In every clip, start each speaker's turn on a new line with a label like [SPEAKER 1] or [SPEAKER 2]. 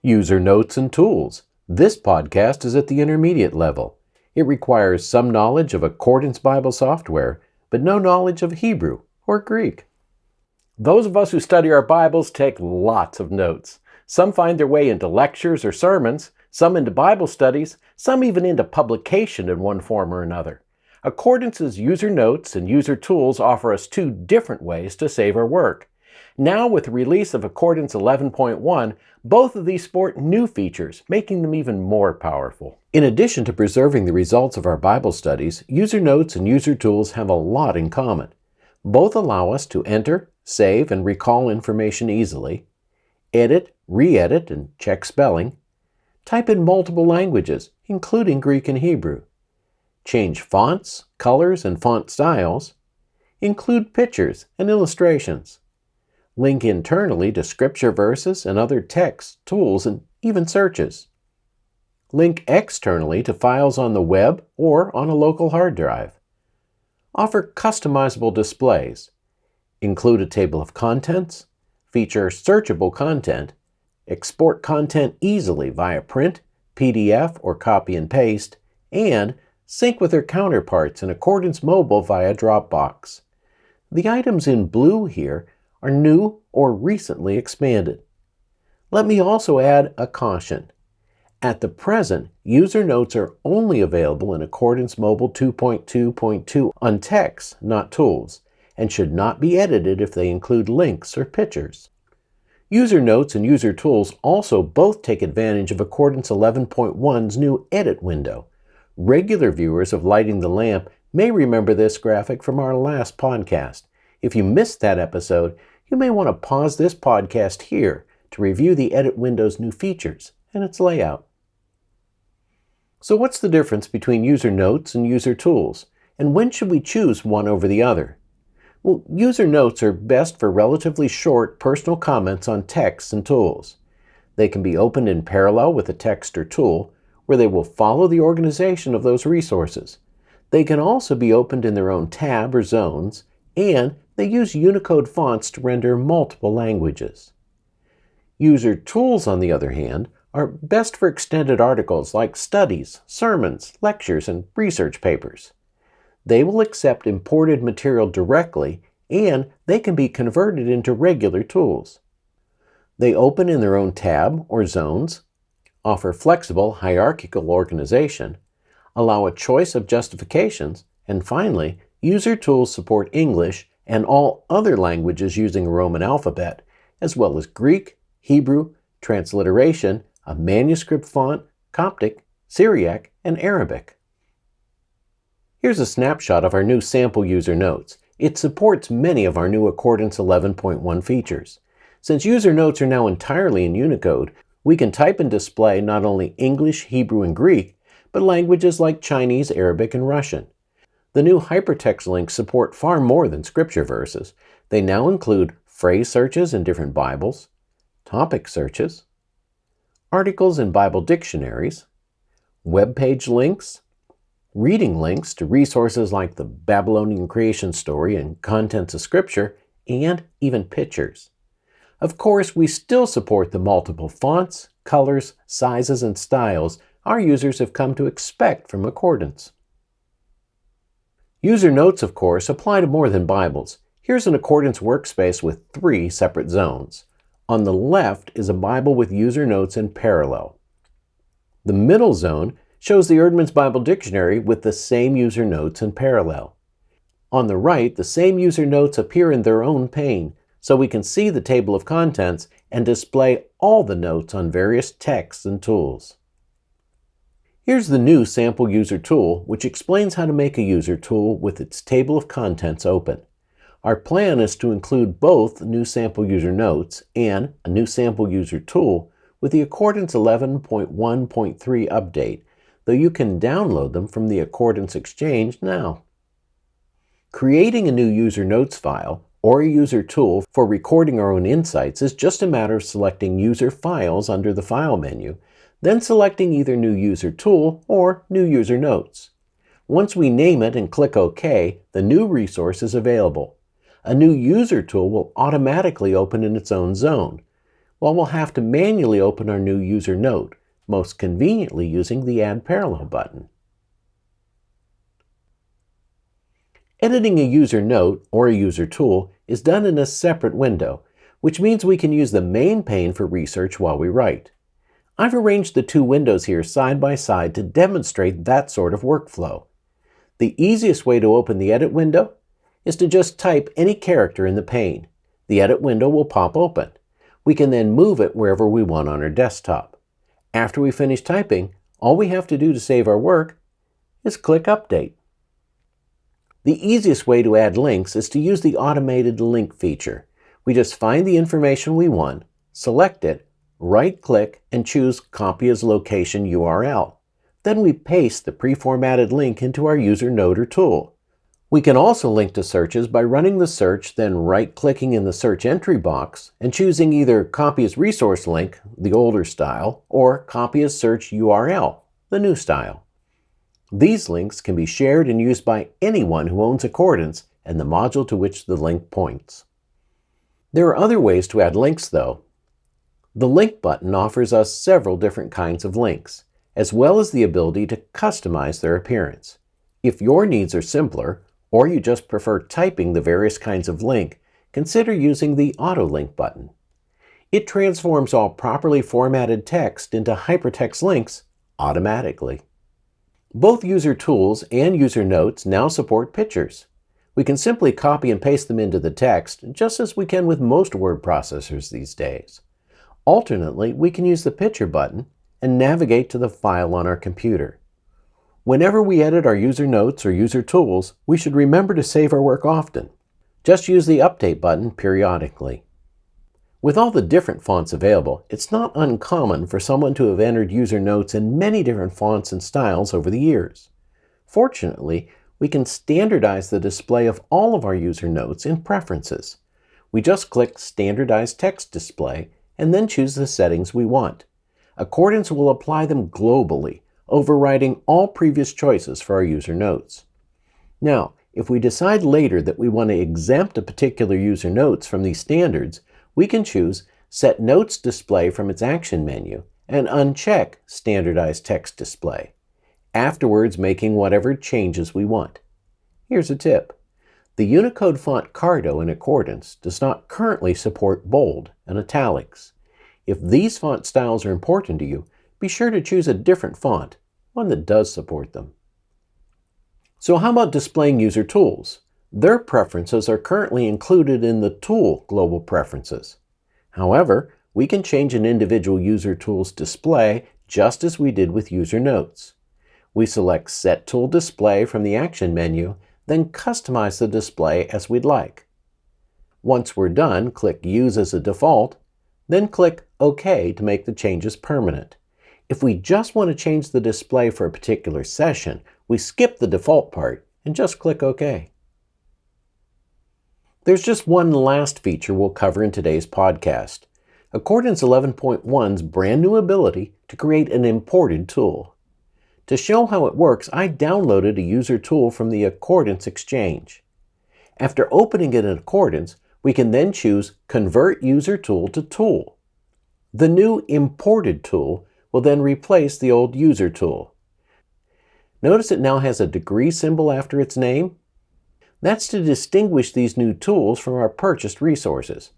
[SPEAKER 1] User notes and tools. This podcast is at the intermediate level. It requires some knowledge of Accordance Bible software, but no knowledge of Hebrew or Greek. Those of us who study our Bibles take lots of notes. Some find their way into lectures or sermons, some into Bible studies, some even into publication in one form or another. Accordance's user notes and user tools offer us two different ways to save our work. Now, with the release of Accordance 11.1, both of these sport new features, making them even more powerful. In addition to preserving the results of our Bible studies, user notes and user tools have a lot in common. Both allow us to enter, save, and recall information easily, edit, re-edit, and check spelling, type in multiple languages, including Greek and Hebrew, change fonts, colors, and font styles, include pictures and illustrations, link internally to scripture verses and other text, tools, and even searches, link externally to files on the web or on a local hard drive, offer customizable displays, include a table of contents, feature searchable content, export content easily via print, PDF, or copy and paste, and sync with their counterparts in Accordance Mobile via Dropbox. The items in blue here are new or recently expanded. Let me also add a caution. At the present, user notes are only available in Accordance Mobile 2.2.2 on text, not tools, and should not be edited if they include links or pictures. User notes and user tools also both take advantage of Accordance 11.1's new edit window. Regular viewers of Lighting the Lamp may remember this graphic from our last podcast. If you missed that episode, you may want to pause this podcast here to review the edit window's new features and its layout. So what's the difference between user notes and user tools, and when should we choose one over the other? Well, user notes are best for relatively short personal comments on texts and tools. They can be opened in parallel with a text or tool, where they will follow the organization of those resources. They can also be opened in their own tab or zones, and they use Unicode fonts to render multiple languages. User tools, on the other hand, are best for extended articles like studies, sermons, lectures, and research papers. They will accept imported material directly, and they can be converted into regular tools. They open in their own tab or zones, offer flexible hierarchical organization, allow a choice of justifications, and finally, user tools support English and all other languages using a Roman alphabet, as well as Greek, Hebrew, transliteration, a manuscript font, Coptic, Syriac, and Arabic. Here's a snapshot of our new sample user notes. It supports many of our new Accordance 11.1 features. Since user notes are now entirely in Unicode, we can type and display not only English, Hebrew, and Greek, but languages like Chinese, Arabic, and Russian. The new hypertext links support far more than scripture verses. They now include phrase searches in different Bibles, topic searches, articles in Bible dictionaries, web page links, reading links to resources like the Babylonian creation story and contents of Scripture, and even pictures. Of course, we still support the multiple fonts, colors, sizes, and styles our users have come to expect from Accordance. User notes, of course, apply to more than Bibles. Here's an Accordance workspace with 3 separate zones. On the left is a Bible with user notes in parallel. The middle zone shows the Eerdmans Bible Dictionary with the same user notes in parallel. On the right, the same user notes appear in their own pane, so we can see the table of contents and display all the notes on various texts and tools. Here's the new sample user tool, which explains how to make a user tool with its table of contents open. Our plan is to include both new sample user notes and a new sample user tool with the Accordance 11.1.3 update, though you can download them from the Accordance Exchange now. Creating a new user notes file or a user tool for recording our own insights is just a matter of selecting User Files under the File menu, then selecting either New User Tool or New User Notes. Once we name it and click OK, the new resource is available. A new user tool will automatically open in its own zone. while we'll have to manually open our new user note, most conveniently using the Add Parallel button. Editing a user note or a user tool is done in a separate window, which means we can use the main pane for research while we write. I've arranged the two windows here side by side to demonstrate that sort of workflow. The easiest way to open the edit window is to just type any character in the pane. The edit window will pop open. We can then move it wherever we want on our desktop. After we finish typing, all we have to do to save our work is click Update. The easiest way to add links is to use the automated link feature. We just find the information we want, select it, right-click, and choose Copy as Location URL. Then we paste the pre-formatted link into our user note or tool. We can also link to searches by running the search, then right-clicking in the search entry box and choosing either Copy as Resource Link, the older style, or Copy as Search URL, the new style. These links can be shared and used by anyone who owns Accordance and the module to which the link points. There are other ways to add links, though. The Link button offers us several different kinds of links, as well as the ability to customize their appearance. If your needs are simpler, or you just prefer typing the various kinds of link, consider using the Auto Link button. It transforms all properly formatted text into hypertext links automatically. Both user tools and user notes now support pictures. We can simply copy and paste them into the text, just as we can with most word processors these days. Alternately, we can use the Picture button and navigate to the file on our computer. Whenever we edit our user notes or user tools, we should remember to save our work often. Just use the Update button periodically. With all the different fonts available, it's not uncommon for someone to have entered user notes in many different fonts and styles over the years. Fortunately, we can standardize the display of all of our user notes in Preferences. We just click Standardize Text Display and then choose the settings we want. Accordance will apply them globally, overriding all previous choices for our user notes. Now, if we decide later that we want to exempt a particular user notes from these standards, we can choose Set Notes Display from its action menu and uncheck Standardize Text Display, afterwards making whatever changes we want. Here's a tip. The Unicode font Cardo in Accordance does not currently support bold and italics. If these font styles are important to you, be sure to choose a different font, one that does support them. So how about displaying user tools? Their preferences are currently included in the Tool Global Preferences. However, we can change an individual user tool's display just as we did with user notes. We select Set Tool Display from the action menu, then customize the display as we'd like. Once we're done, click Use as a Default, then click OK to make the changes permanent. If we just want to change the display for a particular session, we skip the default part and just click OK. There's just one last feature we'll cover in today's podcast. Accordance 11.1's brand new ability to create an imported tool. To show how it works, I downloaded a user tool from the Accordance Exchange. After opening it in Accordance, we can then choose Convert User Tool to Tool. The new imported tool will then replace the old user tool. Notice it now has a degree symbol after its name. That's to distinguish these new tools from our purchased resources.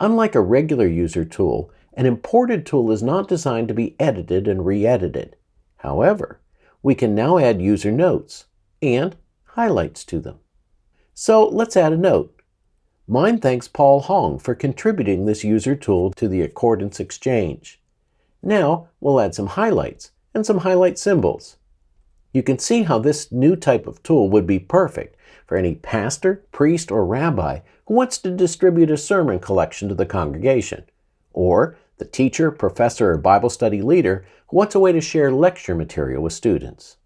[SPEAKER 1] Unlike a regular user tool, an imported tool is not designed to be edited and re-edited. However, we can now add user notes and highlights to them. So let's add a note. Mine thanks Paul Hong for contributing this user tool to the Accordance Exchange. Now we'll add some highlights and some highlight symbols. You can see how this new type of tool would be perfect for any pastor, priest, or rabbi who wants to distribute a sermon collection to the congregation, or the teacher, professor, or Bible study leader who wants a way to share lecture material with students.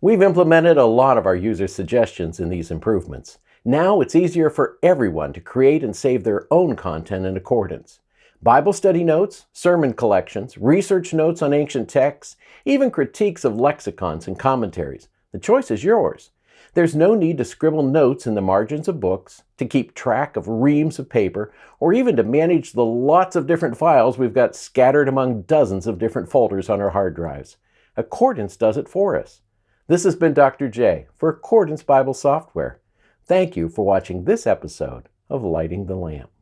[SPEAKER 1] We've implemented a lot of our user suggestions in these improvements. Now it's easier for everyone to create and save their own content in Accordance. Bible study notes, sermon collections, research notes on ancient texts, even critiques of lexicons and commentaries. The choice is yours. There's no need to scribble notes in the margins of books, to keep track of reams of paper, or even to manage the lots of different files we've got scattered among dozens of different folders on our hard drives. Accordance does it for us. This has been Dr. J for Accordance Bible Software. Thank you for watching this episode of Lighting the Lamp.